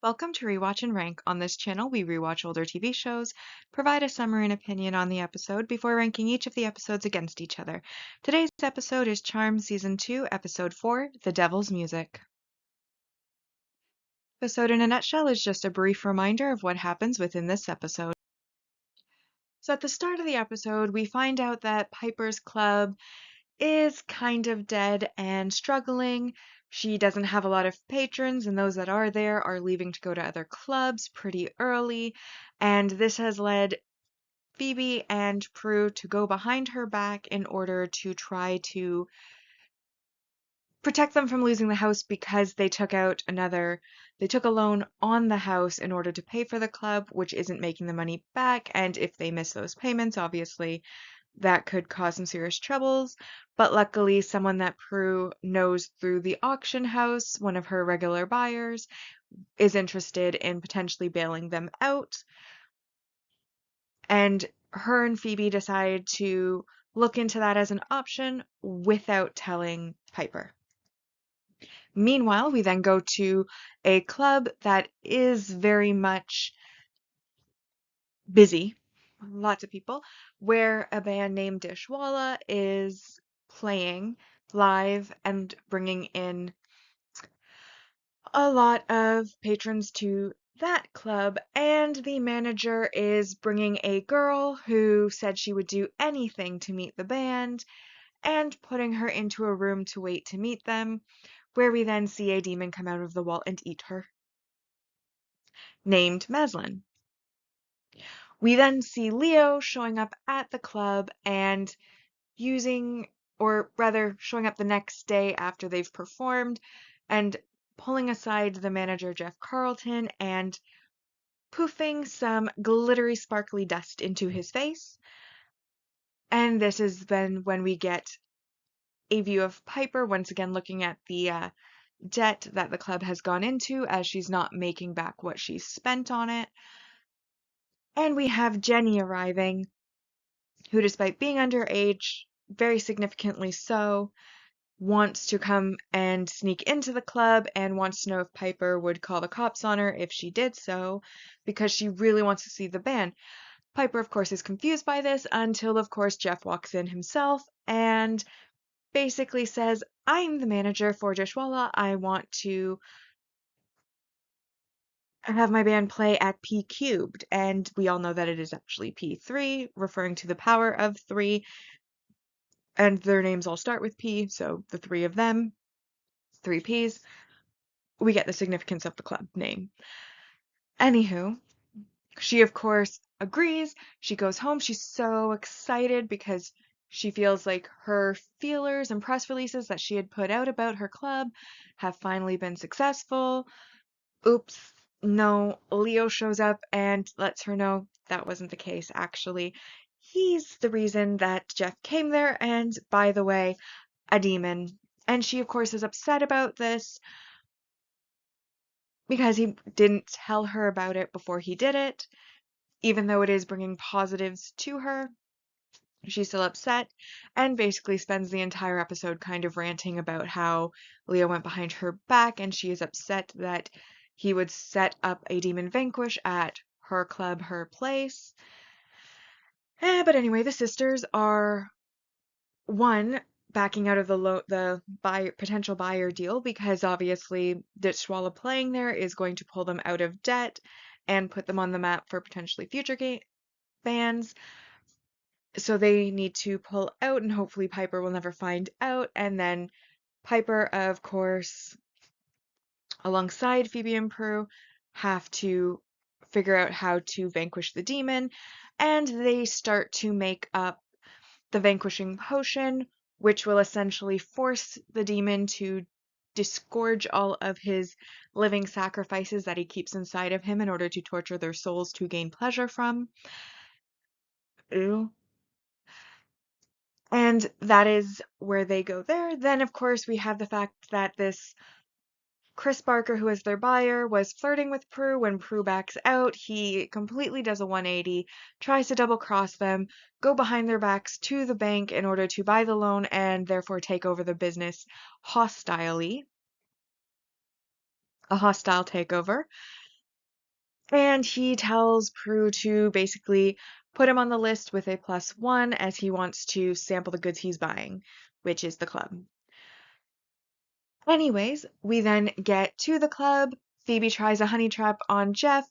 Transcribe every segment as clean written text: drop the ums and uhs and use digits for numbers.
Welcome to Rewatch and Rank. On this channel, we rewatch older TV shows, provide a summary and opinion on the episode before ranking each of the episodes against each other. Today's episode is Charmed Season 2, Episode 4, The Devil's Music. The episode in a nutshell is just a brief reminder of what happens within this episode. So at the start of the episode, we find out that Piper's club is kind of dead and struggling. She doesn't have a lot of patrons, and those that are there are leaving to go to other clubs pretty early. And this has led Phoebe and Prue to go behind her back in order to try to protect them from losing the house because they took a loan on the house in order to pay for the club, which isn't making the money back. And if they miss those payments, obviously that could cause some serious troubles, but luckily someone that Prue knows through the auction house, one of her regular buyers, is interested in potentially bailing them out. And her and Phoebe decide to look into that as an option without telling Piper. Meanwhile, we then go to a club that is very much busy, lots of people, where a band named Dishwalla is playing live and bringing in a lot of patrons to that club, and the manager is bringing a girl who said she would do anything to meet the band and putting her into a room to wait to meet them, where we then see a demon come out of the wall and eat her, named Maslin. We then see Leo showing up at the club and showing up the next day after they've performed and pulling aside the manager, Jeff Carlton, and poofing some glittery, sparkly dust into his face. And this is then when we get a view of Piper once again looking at the debt that the club has gone into as she's not making back what she's spent on it. And we have Jenny arriving, who, despite being underage, very significantly so, wants to come and sneak into the club and wants to know if Piper would call the cops on her if she did so, because she really wants to see the band. Piper, of course, is confused by this until, of course, Jeff walks in himself and basically says, I'm the manager for Dishwalla. I want to have my band play at P cubed. And we all know that it is actually P3, referring to the power of 3. And their names all start with P, so the 3 of them, 3 Ps. We get the significance of the club name. Anywho, she of course agrees. She goes home. She's so excited because she feels like her feelers and press releases that she had put out about her club have finally been successful. Oops, no, Leo shows up and lets her know that wasn't the case, actually. He's the reason that Jeff came there, and by the way, a demon. And she, of course, is upset about this because he didn't tell her about it before he did it. Even though it is bringing positives to her, she's still upset and basically spends the entire episode kind of ranting about how Leo went behind her back and she is upset that he would set up a demon vanquish at her club, her place. But anyway, the sisters are one backing out of the potential buyer deal because obviously Dishwalla playing there is going to pull them out of debt and put them on the map for potentially future bands. So they need to pull out, and hopefully Piper will never find out. And then Piper, of course, alongside Phoebe and Prue, have to figure out how to vanquish the demon, and they start to make up the vanquishing potion, which will essentially force the demon to disgorge all of his living sacrifices that he keeps inside of him in order to torture their souls to gain pleasure from. Ew. And that is where they go there. Then, of course, we have the fact that this Chris Barker, who is their buyer, was flirting with Prue. When Prue backs out, he completely does a 180, tries to double cross them, go behind their backs to the bank in order to buy the loan and therefore take over the business hostilely. A hostile takeover. And he tells Prue to basically put him on the list with a +1 as he wants to sample the goods he's buying, which is the club. Anyways, we then get to the club. Phoebe tries a honey trap on Jeff,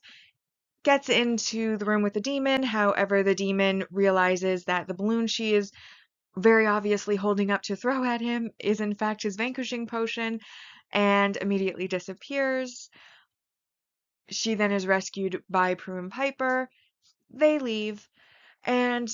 gets into the room with the demon. However, the demon realizes that the balloon she is very obviously holding up to throw at him is in fact his vanquishing potion and immediately disappears. She then is rescued by Prue and Piper. They leave, and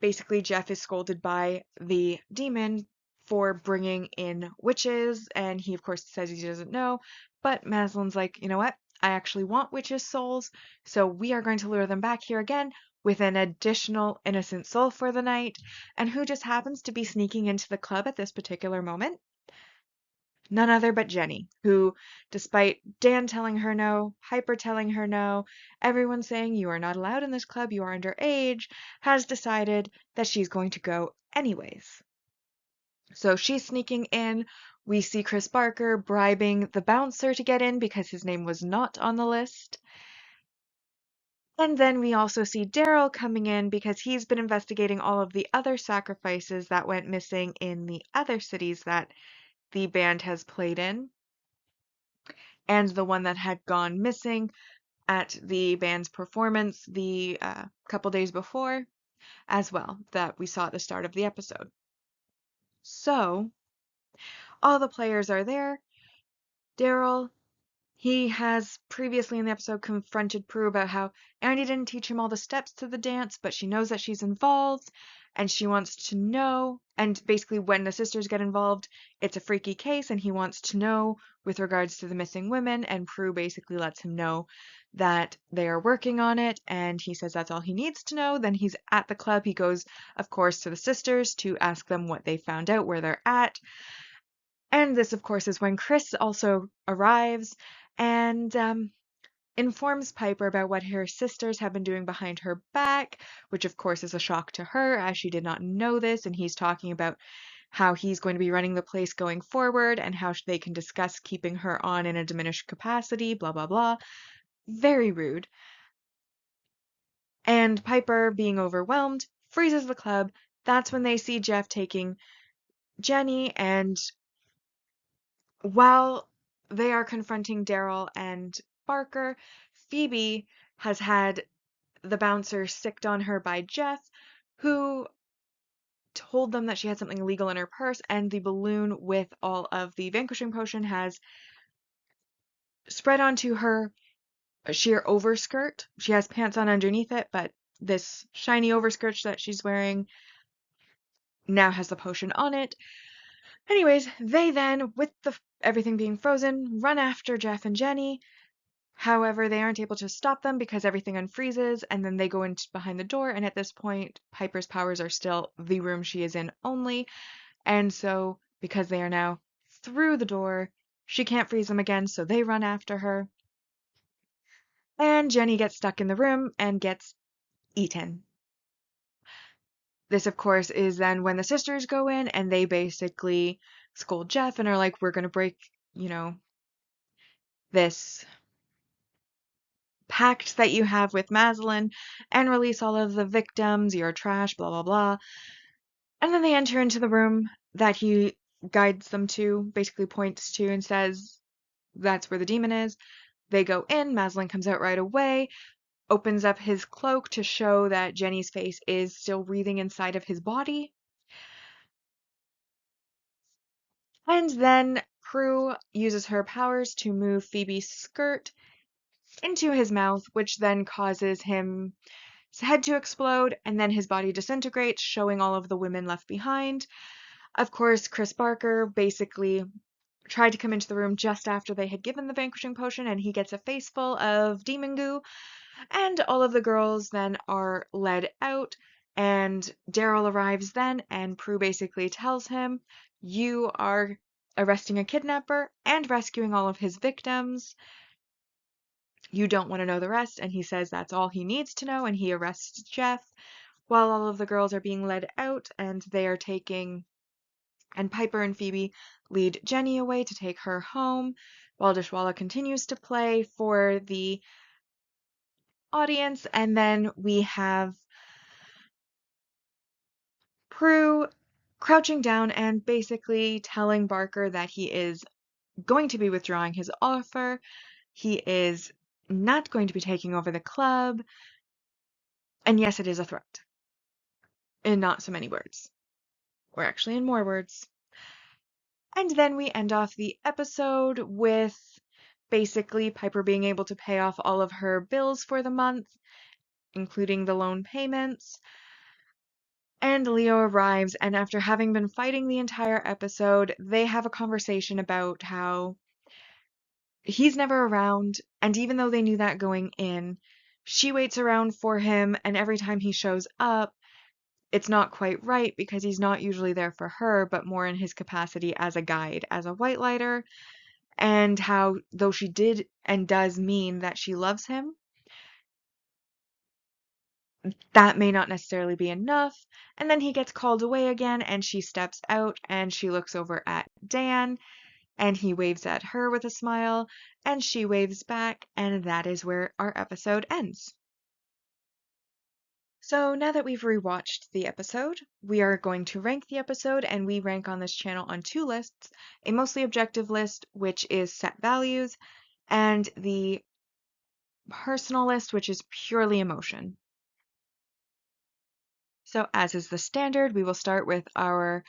basically Jeff is scolded by the demon for bringing in witches, and he of course says he doesn't know, but Maslin's like, you know what? I actually want witches' souls, so we are going to lure them back here again with an additional innocent soul for the night. And who just happens to be sneaking into the club at this particular moment? None other but Jenny, who, despite Dan telling her no, Piper telling her no, everyone saying you are not allowed in this club, you are underage, has decided that she's going to go anyways. So she's sneaking in. We see Chris Barker bribing the bouncer to get in because his name was not on the list. And then we also see Daryl coming in because he's been investigating all of the other sacrifices that went missing in the other cities that the band has played in, and the one that had gone missing at the band's performance the couple days before as well, that we saw at the start of the episode. So, all the players are there. Daryl, he has previously in the episode confronted Prue about how Andy didn't teach him all the steps to the dance, but she knows that she's involved and she wants to know. And basically, when the sisters get involved, it's a freaky case, and he wants to know with regards to the missing women. And Prue basically lets him know that they are working on it, and he says that's all he needs to know. Then he's at the club. He goes, of course, to the sisters to ask them what they found out, where they're at. And this, of course, is when Chris also arrives and informs Piper about what her sisters have been doing behind her back, which, of course, is a shock to her as she did not know this. And he's talking about how he's going to be running the place going forward and how they can discuss keeping her on in a diminished capacity, blah, blah, blah. Very rude. And Piper, being overwhelmed, freezes the club. That's when they see Jeff taking Jenny, and while they are confronting Daryl and Barker, Phoebe has had the bouncer sicked on her by Jeff, who told them that she had something illegal in her purse, and the balloon with all of the vanquishing potion has spread onto her sheer overskirt. She has pants on underneath it, but this shiny overskirt that she's wearing now has the potion on it. Anyways, they then, with everything being frozen, run after Jeff and Jenny. However, they aren't able to stop them because everything unfreezes, and then they go in behind the door, and at this point, Piper's powers are still the room she is in only, and so, because they are now through the door, she can't freeze them again, so they run after her, and Jenny gets stuck in the room and gets eaten. This, of course, is then when the sisters go in, and they basically scold Jeff and are like, we're gonna break, this pact that you have with Maslin and release all of the victims, you're trash, blah, blah, blah. And then they enter into the room that he guides them to, basically points to and says that's where the demon is. They go in, Maslin comes out right away, opens up his cloak to show that Jenny's face is still breathing inside of his body. And then Prue uses her powers to move Phoebe's skirt into his mouth, which then causes him his head to explode, and then his body disintegrates, showing all of the women left behind. Of course, Chris Barker basically tried to come into the room just after they had given the vanquishing potion, and he gets a face full of demon goo, and all of the girls then are led out, and Daryl arrives then, and Prue basically tells him, you are arresting a kidnapper and rescuing all of his victims. You don't want to know the rest, and he says that's all he needs to know, and he arrests Jeff while all of the girls are being led out, and they are taking, and Piper and Phoebe lead Jenny away to take her home, while Dishwalla continues to play for the audience. And then we have Prue crouching down and basically telling Barker that he is going to be withdrawing his offer. He is not going to be taking over the club. And yes, it is a threat. In not so many words. Or actually in more words. And then we end off the episode with basically Piper being able to pay off all of her bills for the month, including the loan payments. And Leo arrives, and after having been fighting the entire episode, they have a conversation about how he's never around, and even though they knew that going in, she waits around for him, and every time he shows up, it's not quite right because he's not usually there for her, but more in his capacity as a guide, as a white lighter, and how, though she did and does mean that she loves him, that may not necessarily be enough. And then he gets called away again, and she steps out and she looks over at Dan, and he waves at her with a smile, and she waves back, and that is where our episode ends. So now that we've rewatched the episode, we are going to rank the episode, and we rank on this channel on two lists, a mostly objective list, which is set values, and the personal list, which is purely emotion. So as is the standard, we will start with our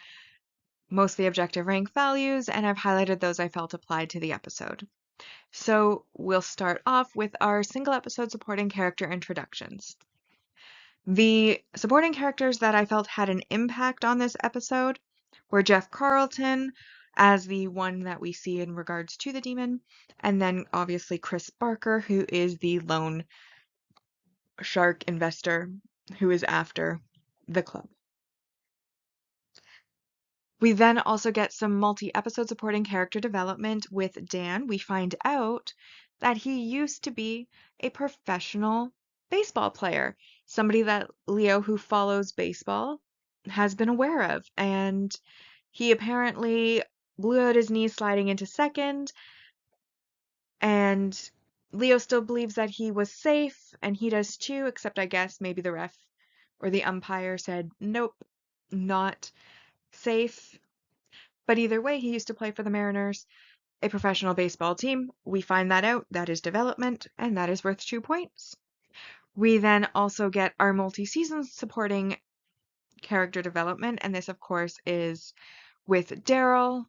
mostly objective rank values, and I've highlighted those I felt applied to the episode. So we'll start off with our single episode supporting character introductions. The supporting characters that I felt had an impact on this episode were Jeff Carlton as the one that we see in regards to the demon, and then obviously Chris Barker, who is the lone shark investor who is after the club. We then also get some multi-episode supporting character development with Dan. We find out that he used to be a professional baseball player, somebody that Leo, who follows baseball, has been aware of. And he apparently blew out his knee sliding into second, and Leo still believes that he was safe, and he does too, except I guess maybe the ref or the umpire said, nope, not safe. But either way, he used to play for the Mariners, a professional baseball team. We find that out. That is development, and that is worth 2 points. We then also get our multi-season supporting character development, and this, of course, is with Daryl.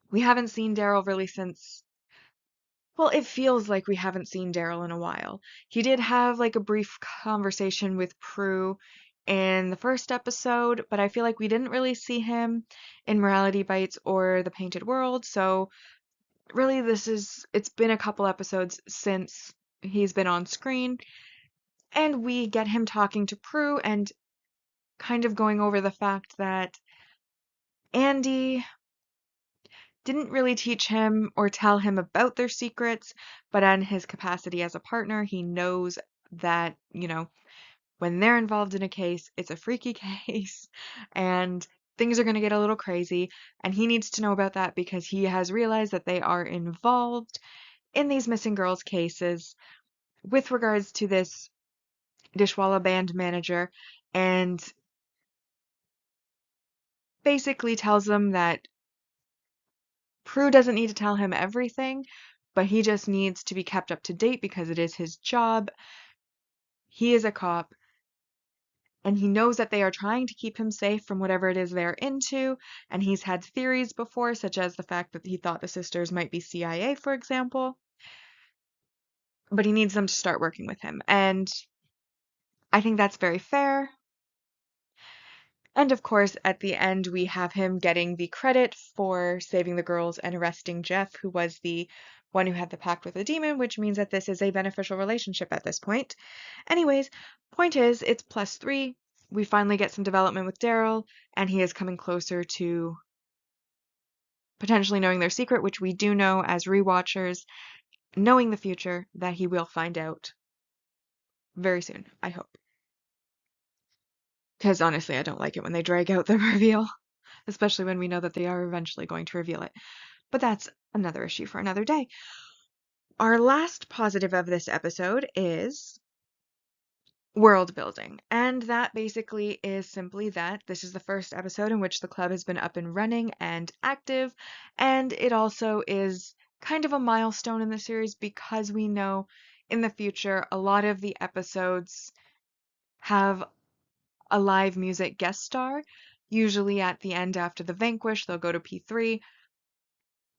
We haven't seen Daryl really since, well, it feels like we haven't seen Daryl in a while. He did have like a brief conversation with Prue in the first episode, but I feel like we didn't really see him in Morality Bites or The Painted World, so really it's been a couple episodes since he's been on screen, and we get him talking to Prue and kind of going over the fact that Andy didn't really teach him or tell him about their secrets, but in his capacity as a partner, he knows that, when they're involved in a case, it's a freaky case and things are going to get a little crazy, and he needs to know about that because he has realized that they are involved in these missing girls cases with regards to this Dishwalla band manager, and basically tells them that Prue doesn't need to tell him everything, but he just needs to be kept up to date because it is his job. He is a cop, and he knows that they are trying to keep him safe from whatever it is they're into, and he's had theories before, such as the fact that he thought the sisters might be CIA, for example, but he needs them to start working with him, and I think that's very fair. And of course, at the end, we have him getting the credit for saving the girls and arresting Jeff, who was the one who had the pact with the demon, which means that this is a beneficial relationship at this point. Anyways, point is, it's +3. We finally get some development with Daryl, and he is coming closer to potentially knowing their secret, which we do know as rewatchers, knowing the future, that he will find out very soon, I hope. Because honestly, I don't like it when they drag out the reveal, especially when we know that they are eventually going to reveal it. But that's another issue for another day. Our last positive of this episode is world building. And that basically is simply that this is the first episode in which the club has been up and running and active. And it also is kind of a milestone in the series because we know in the future a lot of the episodes have a live music guest star. Usually at the end after the Vanquish, they'll go to P3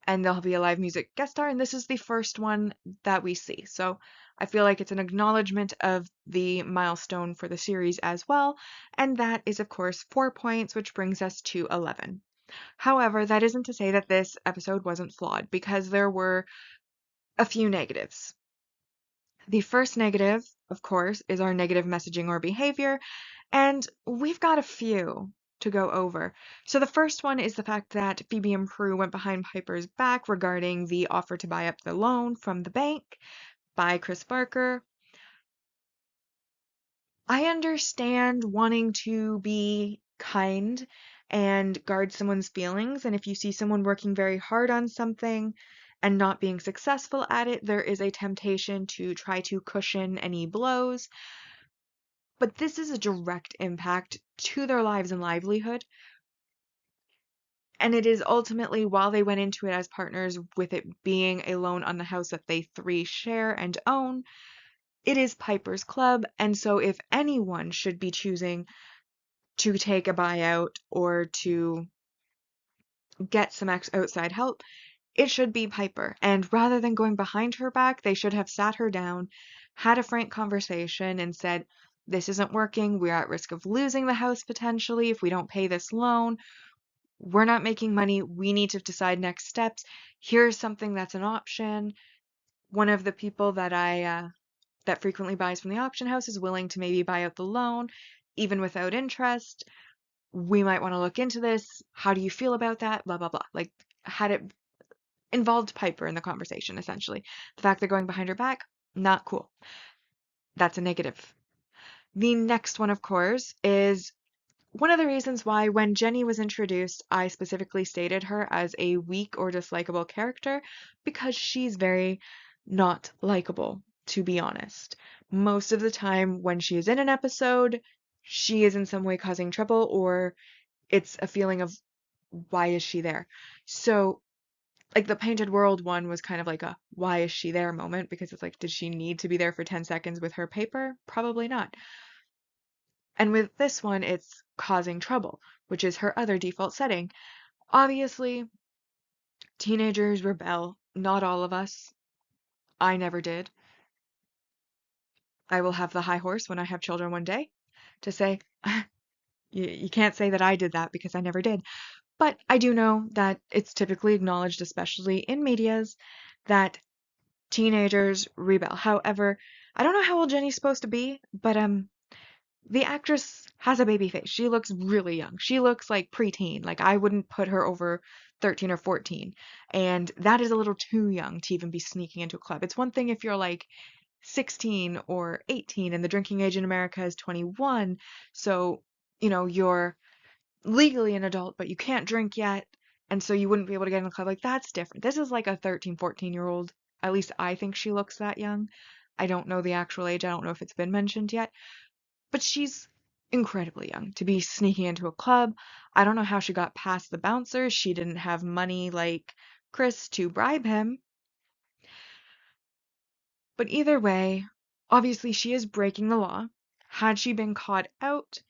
and there'll be a live music guest star, and this is the first one that we see. So I feel like it's an acknowledgement of the milestone for the series as well, and that is, of course, 4 points, which brings us to 11. However, that isn't to say that this episode wasn't flawed, because there were a few negatives. The first negative, of course, is our negative messaging or behavior, and we've got a few to go over. So the first one is the fact that Phoebe and Prue went behind Piper's back regarding the offer to buy up the loan from the bank by Chris Barker. I understand wanting to be kind and guard someone's feelings, and if you see someone working very hard on something and not being successful at it, there is a temptation to try to cushion any blows. But this is a direct impact to their lives and livelihood. And it is ultimately, while they went into it as partners, with it being a loan on the house that they three share and own, it is Piper's Club. And so if anyone should be choosing to take a buyout or to get some outside help, it should be Piper. And rather than going behind her back, they should have sat her down, had a frank conversation, and said, this isn't working. We're at risk of losing the house potentially if we don't pay this loan. We're not making money. We need to decide next steps. Here's something that's an option. One of the people that that frequently buys from the auction house is willing to maybe buy out the loan, even without interest. We might want to look into this. How do you feel about that? Blah, blah, blah. Like, had it involved Piper in the conversation, essentially. The fact they're going behind her back, not cool. That's a negative. The next one, of course, is one of the reasons why when Jenny was introduced, I specifically stated her as a weak or dislikable character because she's very not likable, to be honest. Most of the time when she is in an episode, she is in some way causing trouble or it's a feeling of why is she there? So like the Painted World one was kind of like a why is she there moment because it's like, did she need to be there for 10 seconds with her paper? Probably not. And with this one, it's causing trouble, which is her other default setting. Obviously, teenagers rebel. Not all of us. I never did. I will have the high horse when I have children one day to say, you can't say that I did that because I never did. But I do know that it's typically acknowledged, especially in medias, that teenagers rebel. However, I don't know how old Jenny's supposed to be, but the actress has a baby face. She looks really young. She looks like preteen. Like I wouldn't put her over 13 or 14. And that is a little too young to even be sneaking into a club. It's one thing if you're like 16 or 18 and the drinking age in America is 21. So, you're legally an adult, but you can't drink yet. And so you wouldn't be able to get in the club. Like that's different. This is like a 13, 14-year-old. At least I think she looks that young. I don't know the actual age. I don't know if it's been mentioned yet. But she's incredibly young to be sneaking into a club. I don't know how she got past the bouncers. She didn't have money like Chris to bribe him. But either way, obviously she is breaking the law. Had she been caught out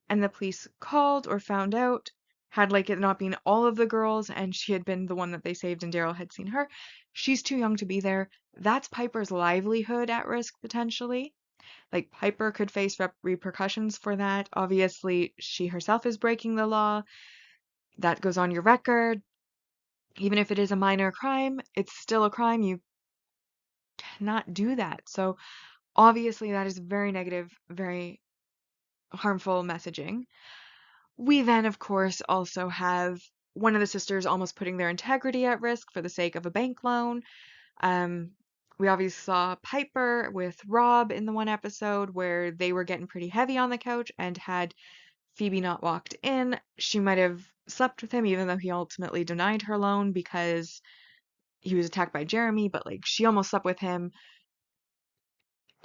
and the police called or found out, had like it not been all of the girls and she had been the one that they saved and Daryl had seen her, she's too young to be there. That's Piper's livelihood at risk potentially. Like Piper could face repercussions for that. Obviously, she herself is breaking the law. That goes on your record. Even if it is a minor crime, it's still a crime. You cannot do that. So obviously that is very negative, very harmful messaging. We then, of course, also have one of the sisters almost putting their integrity at risk for the sake of a bank loan. Um, we obviously saw Piper with Rob in the one episode where they were getting pretty heavy on the couch, and had Phoebe not walked in, she might have slept with him, even though he ultimately denied her loan because he was attacked by Jeremy, but like she almost slept with him.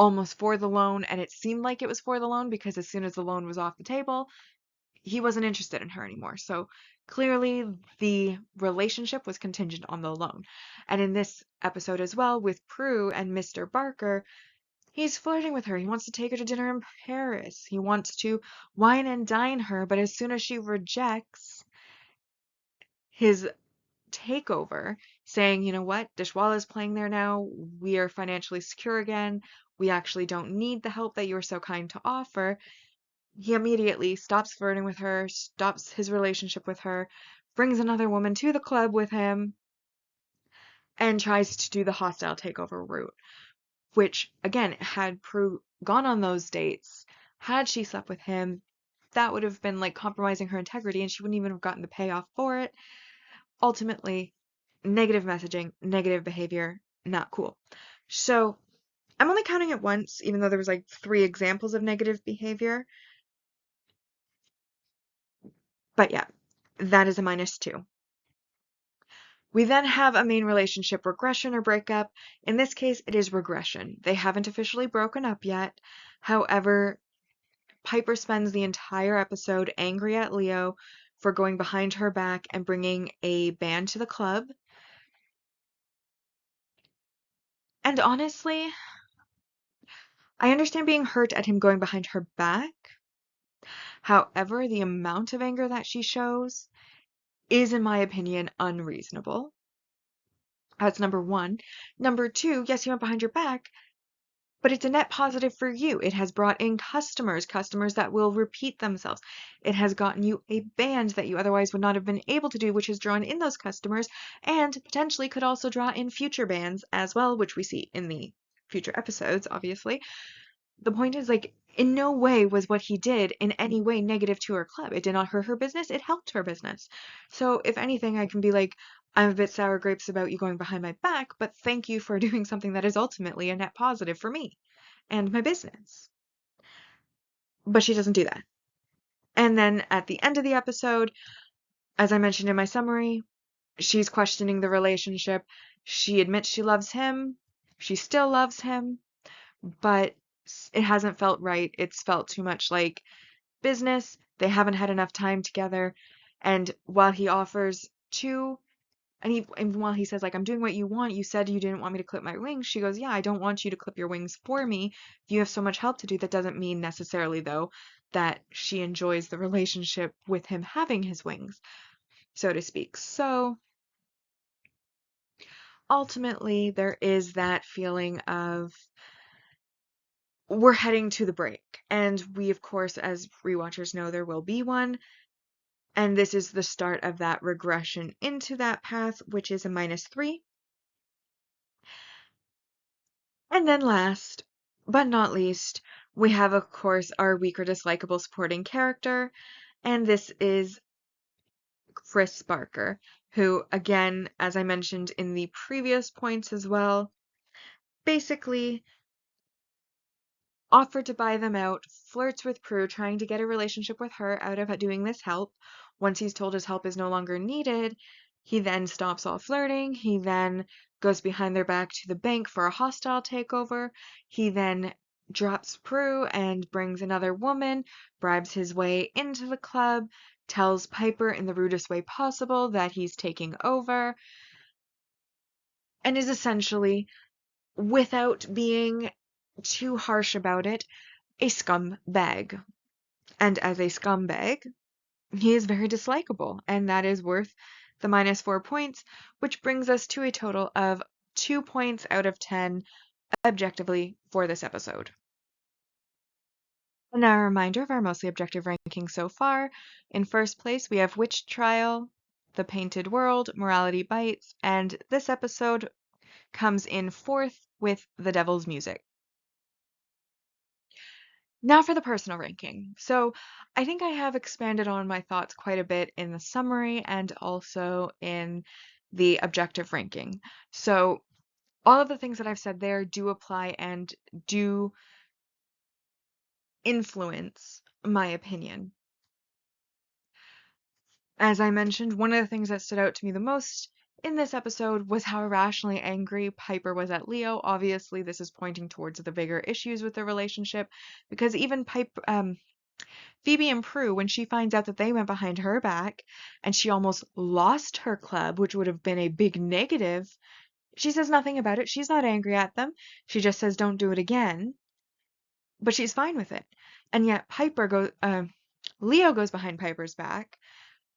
almost for the loan, and it seemed like it was for the loan because as soon as the loan was off the table, he wasn't interested in her anymore. So clearly the relationship was contingent on the loan. And in this episode as well, with Prue and Mr. Barker, he's flirting with her. He wants to take her to dinner in Paris. He wants to wine and dine her, but as soon as she rejects his takeover, saying, you know what, Dishwala's playing there now. We are financially secure again. We actually don't need the help that you were so kind to offer. He immediately stops flirting with her, stops his relationship with her, brings another woman to the club with him, and tries to do the hostile takeover route. Which, again, had Prue gone on those dates, had she slept with him, that would have been like compromising her integrity and she wouldn't even have gotten the payoff for it. Ultimately, negative messaging, negative behavior, not cool. So I'm only counting it once, even though there was like 3 examples of negative behavior. But yeah, that is a -2. We then have a main relationship regression or breakup. In this case, it is regression. They haven't officially broken up yet. However, Piper spends the entire episode angry at Leo for going behind her back and bringing a band to the club. And honestly, I understand being hurt at him going behind her back. However, the amount of anger that she shows is, in my opinion, unreasonable. That's number one. Number two, yes, he went behind your back, but it's a net positive for you. It has brought in customers, customers that will repeat themselves. It has gotten you a band that you otherwise would not have been able to do, which has drawn in those customers and potentially could also draw in future bands as well, which we see in the future episodes, obviously. The point is, like, in no way was what he did in any way negative to her club. It did not hurt her business, it helped her business. So if anything, I can be like, I'm a bit sour grapes about you going behind my back, but thank you for doing something that is ultimately a net positive for me and my business. But she doesn't do that. And then at the end of the episode, as I mentioned in my summary, she's questioning the relationship. She admits she loves him. She still loves him, but it hasn't felt right. It's felt too much like business. They haven't had enough time together. And while he offers to, and while he says, like, I'm doing what you want, you said you didn't want me to clip my wings. She goes, yeah, I don't want you to clip your wings for me. If you have so much help to do, that doesn't mean necessarily, though, that she enjoys the relationship with him having his wings, so to speak. So ultimately, there is that feeling of we're heading to the break. And we, of course, as rewatchers know, there will be one. And this is the start of that regression into that path, which is a -3. And then last, but not least, we have, of course, our weak or dislikable supporting character. And this is Chris Barker, who, again, as I mentioned in the previous points as well, basically offered to buy them out, flirts with Prue, trying to get a relationship with her out of doing this help. Once he's told his help is no longer needed, he then stops all flirting. He then goes behind their back to the bank for a hostile takeover. He then drops Prue and brings another woman, bribes his way into the club, tells Piper in the rudest way possible that he's taking over, and is essentially, without being too harsh about it, a scumbag. And as a scumbag, he is very dislikable, and that is worth the -4 points, which brings us to a total of 2 points out of 10 objectively for this episode. And now a reminder of our mostly objective ranking so far. In first place, we have Witch Trial, The Painted World, Morality Bites, and this episode comes in fourth with The Devil's Music. Now for the personal ranking. So I think I have expanded on my thoughts quite a bit in the summary and also in the objective ranking. So all of the things that I've said there do apply and do influence my opinion. As I mentioned, one of the things that stood out to me the most in this episode was how irrationally angry Piper was at Leo. Obviously, this is pointing towards the bigger issues with the relationship because even Phoebe and Prue, when she finds out that they went behind her back and she almost lost her club, which would have been a big negative, she says nothing about it. She's not angry at them. She just says, don't do it again. But she's fine with it. And yet Leo goes behind Piper's back,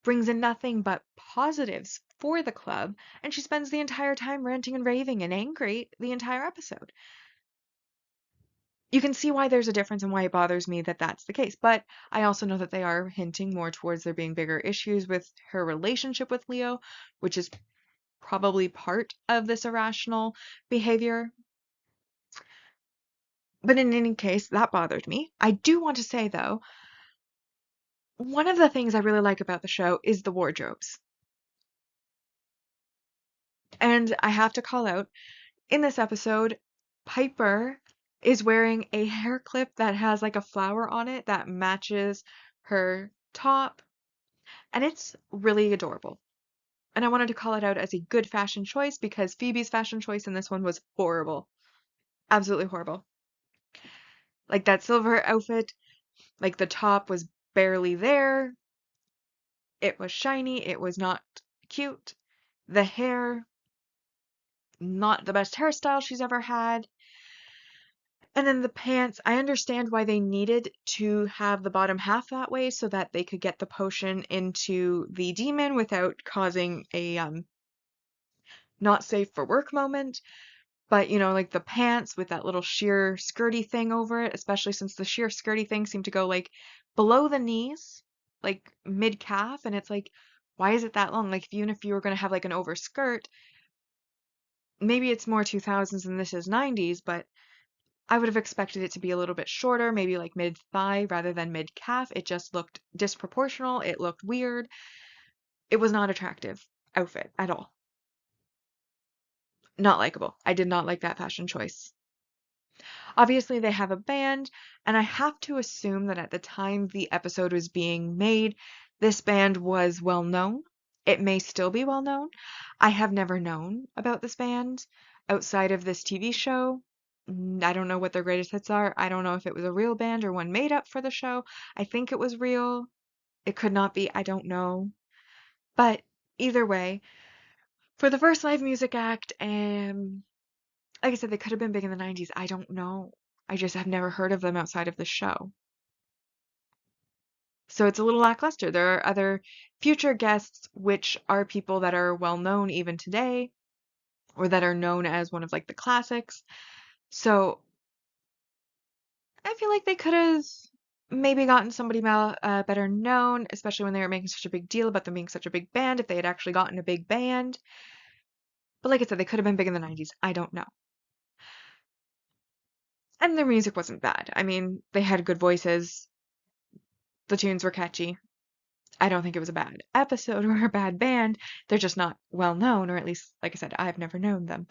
brings in nothing but positives for the club, and she spends the entire time ranting and raving and angry the entire episode. You can see why there's a difference and why it bothers me that that's the case. But I also know that they are hinting more towards there being bigger issues with her relationship with Leo, which is probably part of this irrational behavior. But in any case, that bothered me. I do want to say, though, one of the things I really like about the show is the wardrobes. And I have to call out, in this episode, Piper is wearing a hair clip that has like a flower on it that matches her top, and it's really adorable. And I wanted to call it out as a good fashion choice because Phoebe's fashion choice in this one was horrible. Absolutely horrible. Like that silver outfit, like the top was barely there. It was shiny. It was not cute. The hair, not the best hairstyle she's ever had. And then the pants, I understand why they needed to have the bottom half that way so that they could get the potion into the demon without causing a not safe for work moment. But, like the pants with that little sheer skirty thing over it, especially since the sheer skirty thing seemed to go like below the knees, like mid calf, and it's like, why is it that long? Like, even if you were going to have like an overskirt, maybe it's more 2000s and this is 90s, but I would have expected it to be a little bit shorter, maybe like mid thigh rather than mid calf. It just looked disproportional. It looked weird. It was not attractive outfit at all. Not likable. I did not like that fashion choice. Obviously, they have a band, and I have to assume that at the time the episode was being made, this band was well known. It may still be well known. I have never known about this band outside of this TV show. I don't know what their greatest hits are. I don't know if it was a real band or one made up for the show. I think it was real. It could not be. I don't know. But either way, for the first live music act, like I said, they could have been big in the 90s. I don't know. I just have never heard of them outside of the show. So it's a little lackluster. There are other future guests, which are people that are well known even today, or that are known as one of like the classics. So I feel like they could have maybe gotten somebody better known, especially when they were making such a big deal about them being such a big band, if they had actually gotten a big band. But like I said, they could have been big in the 90s. I don't know. And their music wasn't bad. I mean, they had good voices. The tunes were catchy. I don't think it was a bad episode or a bad band. They're just not well known, or at least, like I said, I've never known them.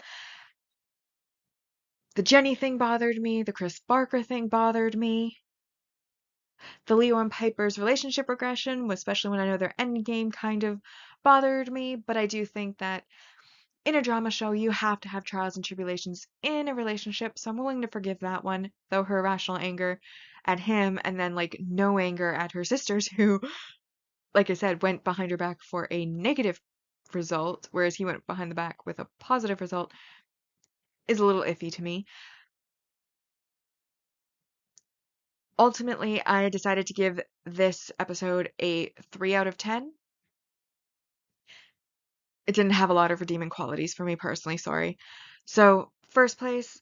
The Jenny thing bothered me. The Chris Barker thing bothered me. The Leo and Piper's relationship regression, especially when I know their end game, kind of bothered me. But I do think that in a drama show, you have to have trials and tribulations in a relationship. So I'm willing to forgive that one, though her irrational anger at him and then like no anger at her sisters who, like I said, went behind her back for a negative result, whereas he went behind the back with a positive result, is a little iffy to me. Ultimately, I decided to give this episode a 3 out of 10. It didn't have a lot of redeeming qualities for me personally, sorry. So, first place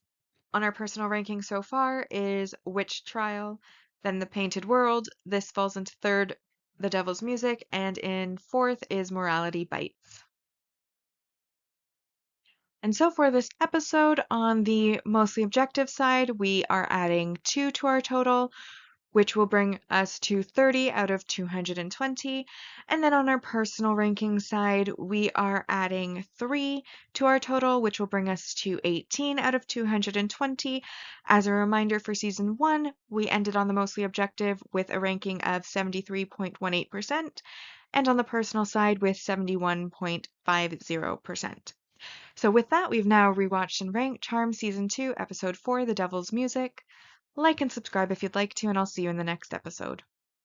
on our personal ranking so far is Witch Trial, then The Painted World. This falls into third, The Devil's Music, and in fourth is Morality Bites. And so for this episode, on the mostly objective side, we are adding 2 to our total. which will bring us to 30 out of 220. And then on our personal ranking side, we are adding 3 to our total, which will bring us to 18 out of 220. As a reminder, for season 1, we ended on the mostly objective with a ranking of 73.18%, and on the personal side with 71.50%. So with that, we've now rewatched and ranked Charmed Season 2, Episode 4, The Devil's Music. Like and subscribe if you'd like to, and I'll see you in the next episode.